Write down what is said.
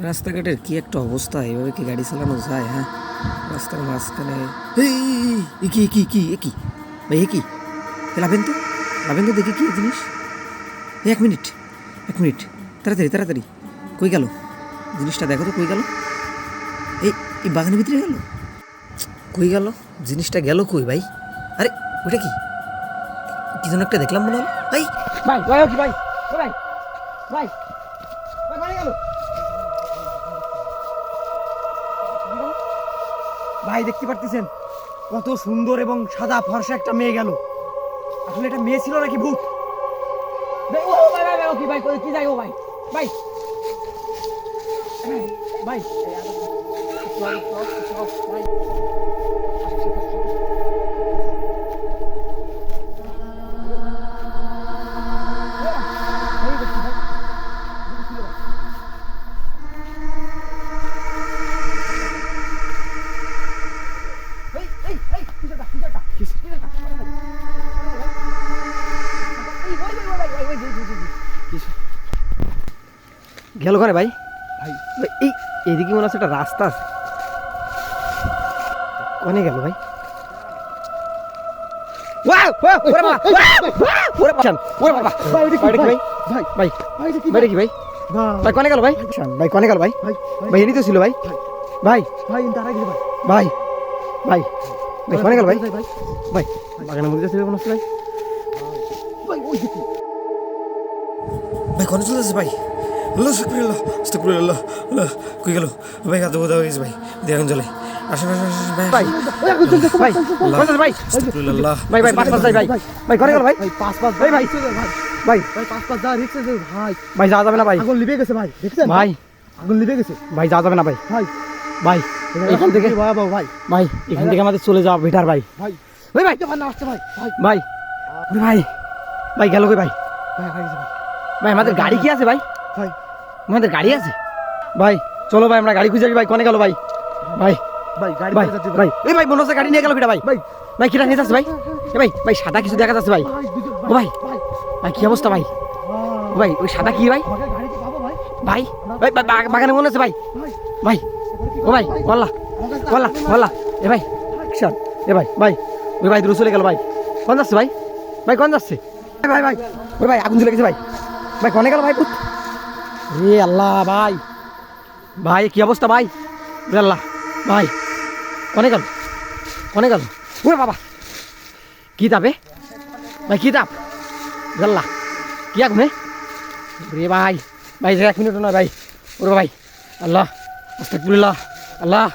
রাস্তাঘাটের কি একটা অবস্থা, এভাবে কি গাড়ি চালানো যায়? হ্যাঁ, রাস্তার মাঝখানে কি ভাই, কি লাভেন তো, দেখি কি জিনিস। এক মিনিট, তাড়াতাড়ি তাড়াতাড়ি, কই গেল জিনিসটা? দেখো তো কই গেল। এই বাগানের ভিতরে গেল, কই গেল জিনিসটা? গেল কই ভাই? আরে ওটা কি যেন একটা দেখলাম মনে হলো। ভাই ভাই ভাই ভাই ভাই ভাই ভাই গেল ভাই, দেখতে পারতেছেন কত সুন্দর এবং সাদা ফর্সা একটা মেয়ে গেল। আসলে এটা মেয়ে ছিল নাকি ভূত? কি যাই ও ভাই ভাই ভাই গেল করে ভাই? ভাই এইদিকে মনে হচ্ছে একটা রাস্তা আছে, কোনে গেল ভাই? কনে গেল ভাই? ভাই কনে গেল ভাই? ভাই এরই তো ছিল ভাই। ভাই ভাই ভাই ভাই ভাই কনে গেল ভাই? ভাই বাগানের মধ্যে ছিল মনে হচ্ছে ভাই। ভাই কনে চলে যাচ্ছে ভাই? আল্লাহ শুকরিয়াল্লাহ, আস্তাগফিরুল্লাহ, আল্লাহ কই গেল ভাই? গাদা বোধা হয়ে গেছে ভাই, দেখুন চলে। আসেন আসেন ভাই ভাই ভাই ভাই আস্তাগফিরুল্লাহ ভাই ভাই পাঁচ যাই ভাই। ভাই করে গেল ভাই? পাঁচ ভাই ভাই ভাই পাঁচ যা রিক্সা দে ভাই। ভাই যাওয়া যাবে না ভাই, আগুন লিবে গেছে ভাই, দেখছেন ভাই? আগুন লিবে গেছে ভাই, যাওয়া যাবে না ভাই। ভাই ভাই এখান থেকে ভাই ভাই এখান থেকে আমাদের চলে যাওয়া বেটার ভাই। ভাই ভাই ভাই তো না আসছে ভাই। ভাই ভাই ভাই গেল কই ভাই? ভাই ভাই আমাদের গাড়ি কি আছে ভাই? ভাই আমাদের গাড়ি আছে ভাই, চলো ভাই আমরা গাড়ি খুঁজে ভাই। কনে গেল ভাই? ভাই ভাই গাড়ি ভাই এই ভাই মনে হচ্ছে গাড়ি নিয়ে গেল কিটা ভাই? ভাই ভাই কিটা নিয়ে যাচ্ছে ভাই? এ ভাই ভাই সাদা কিছু দেখা যাচ্ছে ভাই। ও ভাই ভাই কি অবস্থা ভাই? ভাই ওই সাদা কি ভাই? ভাই ভাই বাগানে মনে হচ্ছে ভাই। ভাই ও ভাই বল্লা বল্লা বল্লা এ ভাই এ ভাই ভাই ওই ভাই দূরে চলে গেল ভাই। কোন যাচ্ছে ভাই? ভাই কোন যাচ্ছে ভাই? ভাই ওই ভাই আগুন চলে গেছে ভাই। ভাই কনে গেল ভাই? এ আল্লাহ ভাই ভাই কি অবস্থা ভাই? আল্লাহ ভাই কনে গেল? কনে গেল? ওরে বাবা কি তাপে ভাই, কি তাপ? আল্লাহ কি আগুনে রে ভাই? ভাই 1 মিনিট নয় ভাই। ওরে ভাই আল্লাহ আস্তাগফিরুল্লাহ, আল্লাহ